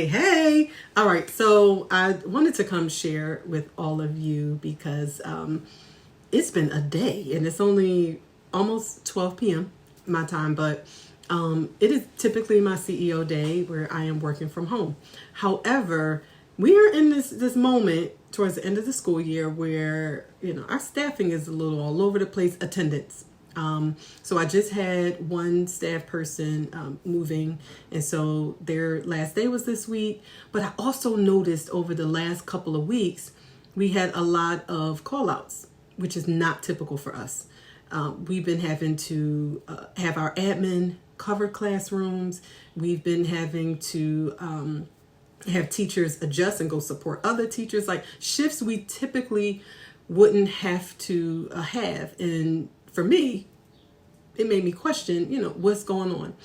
Hey. All right. So I wanted to come share with all of you because it's been a day and it's only almost 12 p.m. my time, but it is typically my CEO day where I am working from home. However, we are in this moment towards the end of the school year where, our staffing is a little all over the place, attendance. So I just had one staff person moving, and so their last day was this week. But I also noticed over the last couple of weeks, we had a lot of call outs, which is not typical for us. We've been having to have our admin cover classrooms. We've been having to have teachers adjust and go support other teachers, like shifts we typically wouldn't have to have. And for me, it made me question, what's going on.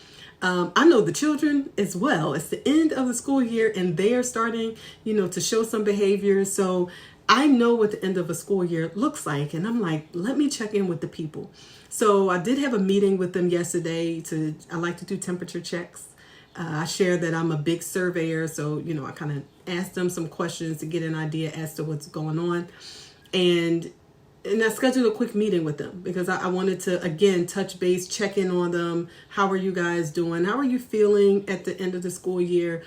I know the children as well. It's the end of the school year and they are starting, to show some behavior. So I know what the end of a school year looks like. And I'm like, let me check in with the people. So I did have a meeting with them yesterday. I like to do temperature checks. I shared that I'm a big surveyor. So, I kind of asked them some questions to get an idea as to what's going on. And I scheduled a quick meeting with them because I wanted to, again, touch base, check in on them. How are you guys doing? How are you feeling at the end of the school year?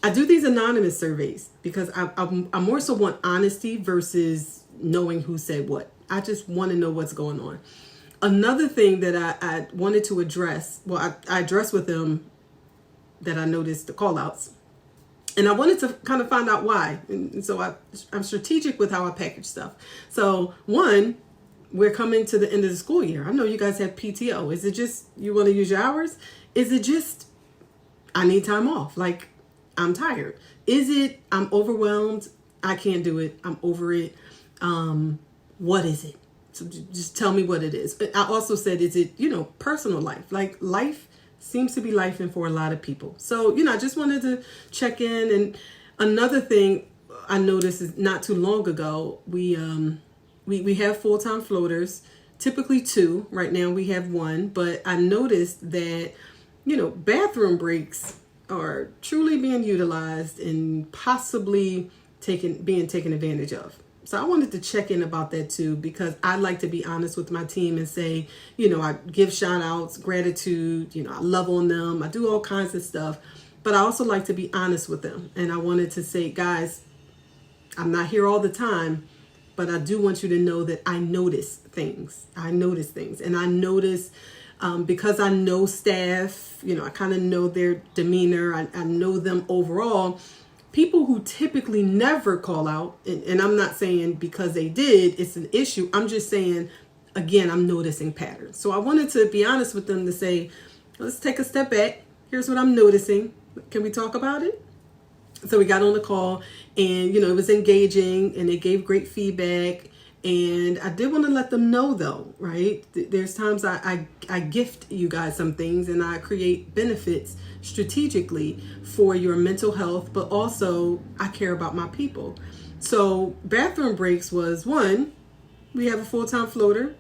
I do these anonymous surveys because I more so want honesty versus knowing who said what. I just want to know what's going on. Another thing that I wanted to address, I addressed with them that I noticed the call outs. And I wanted to kind of find out why. And so I'm strategic with how I package stuff. So one, we're coming to the end of the school year. I know you guys have PTO. Is it just you want to use your hours? Is it just I need time off? Like I'm tired. Is it I'm overwhelmed? I can't do it. I'm over it. What is it? So just tell me what it is. But I also said, is it, personal life? Like life seems to be lifing for a lot of people. So, I just wanted to check in. And another thing I noticed is not too long ago, we have full-time floaters, typically two. Right now we have one, but I noticed that, bathroom breaks are truly being utilized and possibly being taken advantage of. So I wanted to check in about that too, because I like to be honest with my team and say, I give shout outs, gratitude, I love on them. I do all kinds of stuff, but I also like to be honest with them. And I wanted to say, guys, I'm not here all the time, but I do want you to know that I notice things. And I notice because I know staff, I kind of know their demeanor. I know them overall. People who typically never call out, and I'm not saying because they did, it's an issue. I'm just saying, again, I'm noticing patterns. So I wanted to be honest with them to say, let's take a step back. Here's what I'm noticing. Can we talk about it? So we got on the call and, it was engaging and they gave great feedback. And I did want to let them know though, right? There's times I gift you guys some things and I create benefits strategically for your mental health, but also I care about my people. So bathroom breaks was one, we have a full-time floater.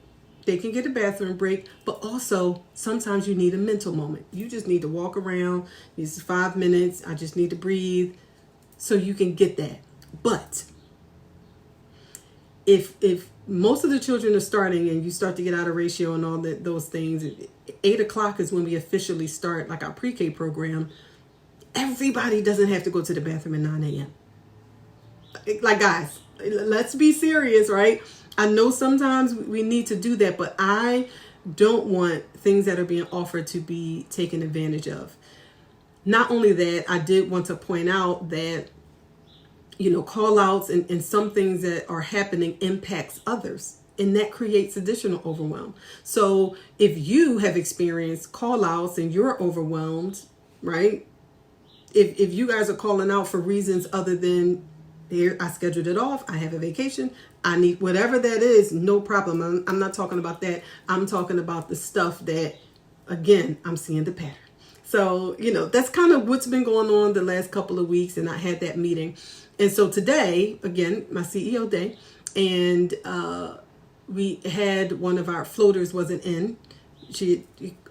They can get a bathroom break, but also sometimes you need a mental moment. You just need to walk around. It's 5 minutes. I just need to breathe so you can get that. But if most of the children are starting and you start to get out of ratio and all those things, 8 o'clock is when we officially start like our pre-K program. Everybody doesn't have to go to the bathroom at 9 a.m. Like, guys, let's be serious, right? I know sometimes we need to do that, but I don't want things that are being offered to be taken advantage of. Not only that, I did want to point out that call outs and some things that are happening impacts others. And that creates additional overwhelm. So if you have experienced call outs and you're overwhelmed, right? If you guys are calling out for reasons other than here, I scheduled it off, I have a vacation, I need whatever that is, no problem. I'm not talking about that. I'm talking about the stuff that, again, I'm seeing the pattern. So, that's kind of what's been going on the last couple of weeks. And I had that meeting. And so today, again, my CEO day, and we had one of our floaters wasn't in. She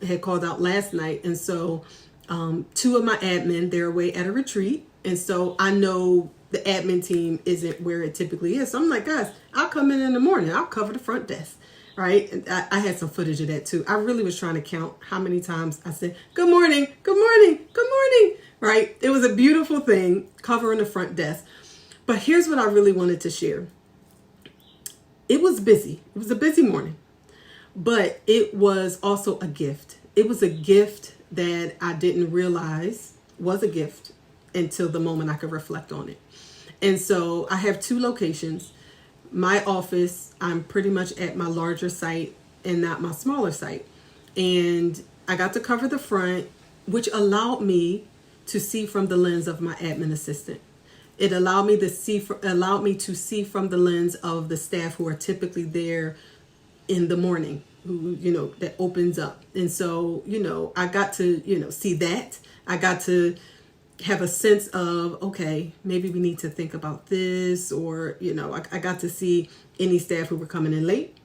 had called out last night. And so 2 of my admin, they're away at a retreat. And so I know the admin team isn't where it typically is. So I'm like, guys, I'll come in the morning. I'll cover the front desk. Right. And I had some footage of that too. I really was trying to count how many times I said, good morning, good morning, good morning. Right. It was a beautiful thing covering the front desk. But here's what I really wanted to share. It was busy. It was a busy morning, but it was also a gift. It was a gift that I didn't realize was a gift until the moment I could reflect on it. And so I have 2 locations. My office, I'm pretty much at my larger site and not my smaller site. And I got to cover the front, which allowed me to see from the lens of my admin assistant. It allowed me to see from the lens of the staff who are typically there in the morning, who, that opens up. And so, I got to, see that. I got to have a sense of, okay, maybe we need to think about this, or, I got to see any staff who were coming in late,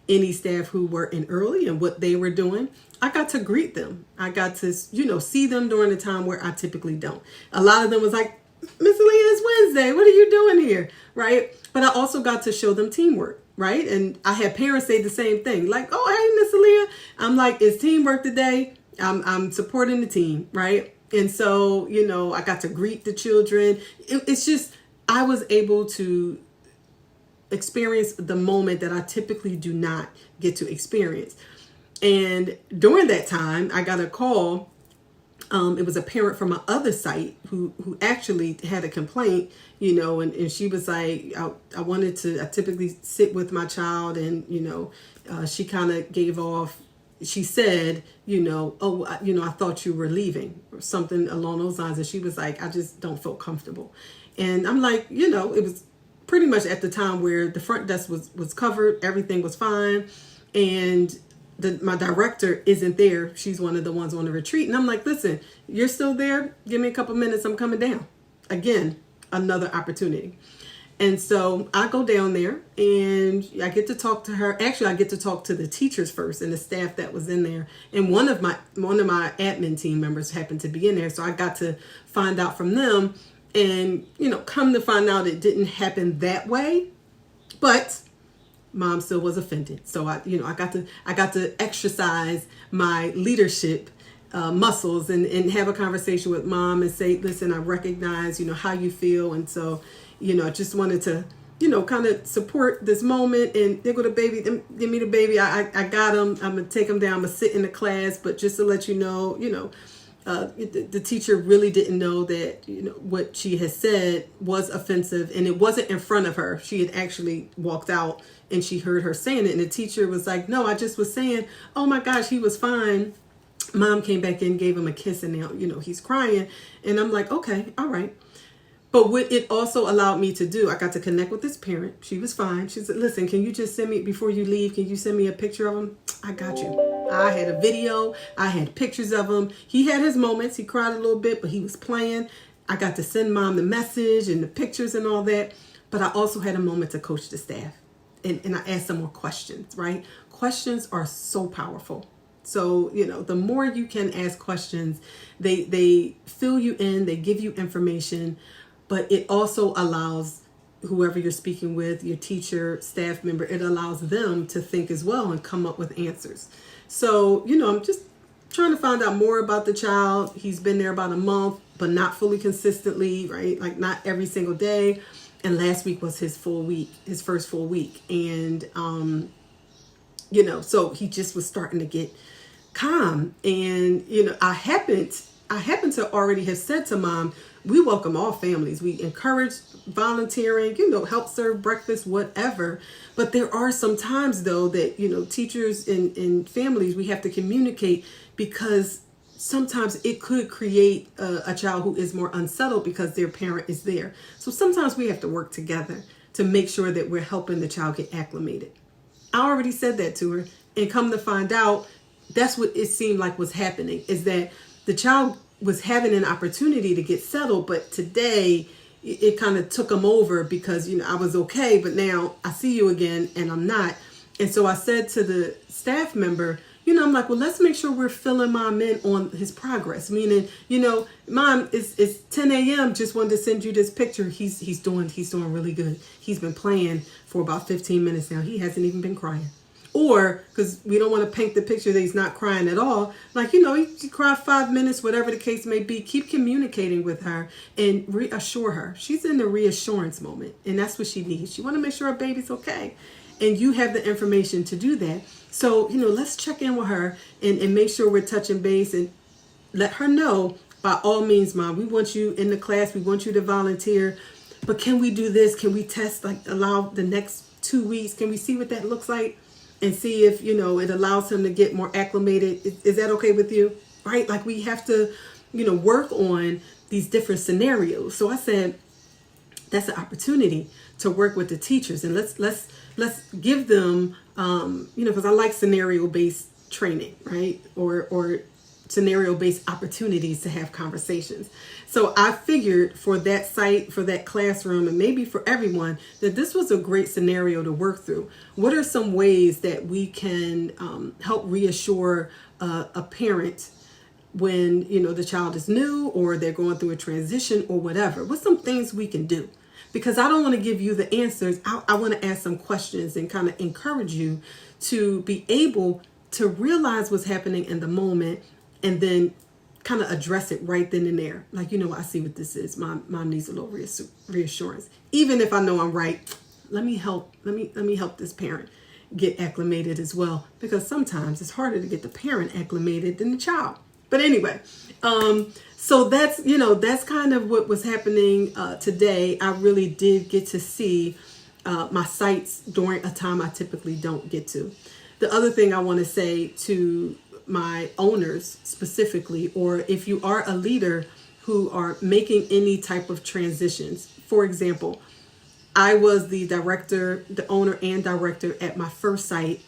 any staff who were in early and what they were doing. I got to greet them. I got to, see them during the time where I typically don't. A lot of them was like, Miss Leah, it's Wednesday. What are you doing here? Right. But I also got to show them teamwork. Right. And I had parents say the same thing, like, oh, hey, Miss Leah. I'm like, it's teamwork today. I'm supporting the team. Right. And so, I got to greet the children. It's just, I was able to experience the moment that I typically do not get to experience. And during that time, I got a call. It was a parent from my other site who actually had a complaint, and she was like, I typically sit with my child, and, she kind of gave off, she said, I thought you were leaving, or something along those lines. And she was like, I just don't feel comfortable. And I'm like, it was pretty much at the time where the front desk was covered. Everything was fine. And my director isn't there. She's one of the ones on the retreat. And I'm like, listen, you're still there? Give me a couple minutes. I'm coming down. Again, another opportunity. And so I go down there and I get to talk to her. Actually, I get to talk to the teachers first and the staff that was in there. And one of my admin team members happened to be in there. So I got to find out from them, and, come to find out it didn't happen that way. But Mom still was offended. So I got to exercise my leadership muscles and have a conversation with Mom and say, listen, I recognize, how you feel. And so, I just wanted to, kind of support this moment. And there go the baby, give me the baby. I got him. I'm going to take him down. I'm going to sit in the class. But just to let you know, the teacher really didn't know that, what she had said was offensive, and it wasn't in front of her. She had actually walked out and she heard her saying it. And the teacher was like, no, I just was saying, oh my gosh, he was fine. Mom came back in, gave him a kiss, and now, he's crying. And I'm like, okay, all right. But what it also allowed me to do, I got to connect with this parent. She was fine. She said, listen, can you just send me, before you leave, can you send me a picture of him? I got you. I had a video. I had pictures of him. He had his moments. He cried a little bit, but he was playing. I got to send Mom the message and the pictures and all that. But I also had a moment to coach the staff. And I asked some more questions, right? Questions are so powerful. So, the more you can ask questions, they fill you in, they give you information, but it also allows whoever you're speaking with, your teacher, staff member, it allows them to think as well and come up with answers. So, I'm just trying to find out more about the child. He's been there about a month, but not fully consistently, right? Like not every single day. And last week was his first full week. And, so he just was starting to get calm. And, I happened to already have said to Mom, we welcome all families. We encourage volunteering, help serve breakfast, whatever. But there are some times, though, that, teachers and families, we have to communicate, because sometimes it could create a child who is more unsettled because their parent is there. So sometimes we have to work together to make sure that we're helping the child get acclimated. I already said that to her, and come to find out, that's what it seemed like was happening, is that the child was having an opportunity to get settled, but today it kind of took him over because, I was okay, but now I see you again and I'm not. And so I said to the staff member, I'm like, well, let's make sure we're filling Mom in on his progress. Meaning, Mom, it's 10 a.m. Just wanted to send you this picture. He's doing really good. He's been playing for about 15 minutes now. He hasn't even been crying. Or, because we don't want to paint the picture that he's not crying at all. Like, he cried 5 minutes, whatever the case may be. Keep communicating with her and reassure her. She's in the reassurance moment. And that's what she needs. She want to make sure her baby's okay. And you have the information to do that. So, let's check in with her and make sure we're touching base and let her know, by all means, Mom, we want you in the class. We want you to volunteer. But can we do this? Can we test, allow the next 2 weeks? Can we see what that looks like? And see if, it allows him to get more acclimated. Is that okay with you? Right? Like, we have to, work on these different scenarios. So I said, that's an opportunity to work with the teachers. And let's give them, because I like scenario-based training, right? Or scenario-based opportunities to have conversations. So I figured for that site, for that classroom, and maybe for everyone, that this was a great scenario to work through. What are some ways that we can help reassure a parent when, the child is new or they're going through a transition or whatever? What's some things we can do? Because I don't want to give you the answers. I want to ask some questions and kind of encourage you to be able to realize what's happening in the moment and then kind of address it right then and there. Like, I see what this is. Mom needs a little reassurance. Even if I know I'm right, let me help this parent get acclimated as well. Because sometimes it's harder to get the parent acclimated than the child. But anyway, so that's kind of what was happening today. I really did get to see my sites during a time I typically don't get to. The other thing I want to say to my owners specifically, or if you are a leader who are making any type of transitions. For example, I was the owner and director at my first site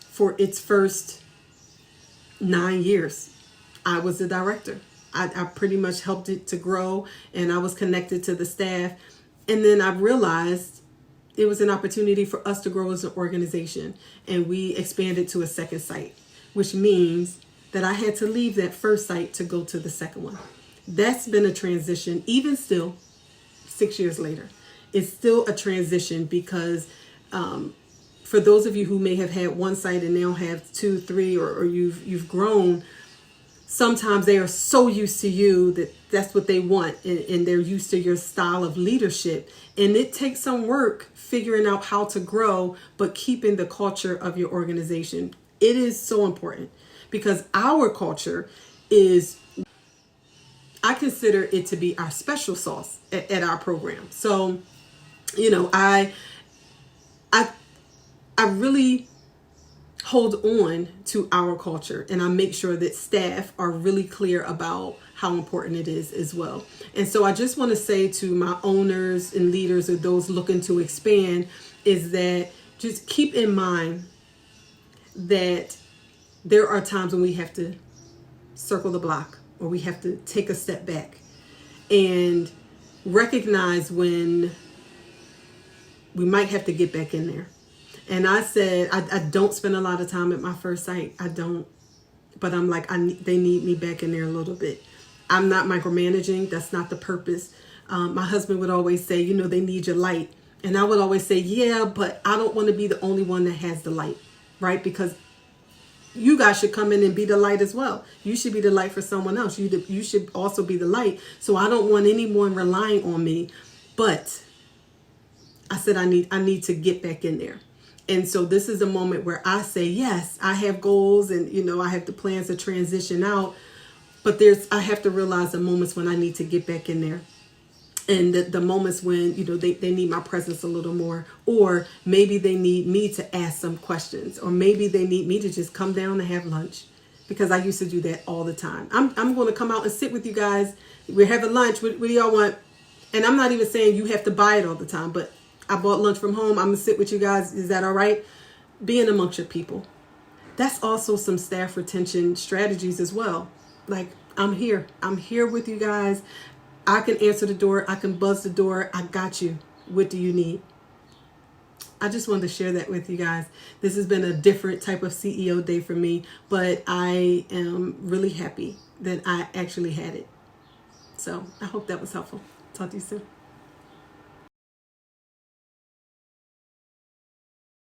for its first 9 years. I was the director. I pretty much helped it to grow, and I was connected to the staff. And then I realized it was an opportunity for us to grow as an organization, and we expanded to a second site, which means that I had to leave that first site to go to the second one. That's been a transition, even still, 6 years later. It's still a transition because for those of you who may have had one site and now have 2, 3, or you've grown, sometimes they are so used to you that that's what they want, and they're used to your style of leadership. And it takes some work figuring out how to grow, but keeping the culture of your organization. It is so important because our culture is, I consider it to be our special sauce at our program. So, I really hold on to our culture, and I make sure that staff are really clear about how important it is as well. And so I just want to say to my owners and leaders or those looking to expand is that just keep in mind that there are times when we have to circle the block, or we have to take a step back and recognize when we might have to get back in there. And I said, I don't spend a lot of time at my first site. I don't. But I'm like, they need me back in there a little bit. I'm not micromanaging. That's not the purpose. My husband would always say, they need your light. And I would always say, yeah, but I don't want to be the only one that has the light, right? Because you guys should come in and be the light as well. You should be the light for someone else. You should also be the light. So I don't want anyone relying on me. But I said, I need to get back in there. And so this is a moment where I say, yes, I have goals and, I have the plans to transition out. But I have to realize the moments when I need to get back in there. And the moments when, they need my presence a little more. Or maybe they need me to ask some questions. Or maybe they need me to just come down and have lunch. Because I used to do that all the time. I'm going to come out and sit with you guys. We're having lunch. What do y'all want? And I'm not even saying you have to buy it all the time. But I bought lunch from home. I'm going to sit with you guys. Is that all right? Being amongst your people. That's also some staff retention strategies as well. Like, I'm here. I'm here with you guys. I can answer the door. I can buzz the door. I got you. What do you need? I just wanted to share that with you guys. This has been a different type of CEO day for me, but I am really happy that I actually had it. So I hope that was helpful. Talk to you soon.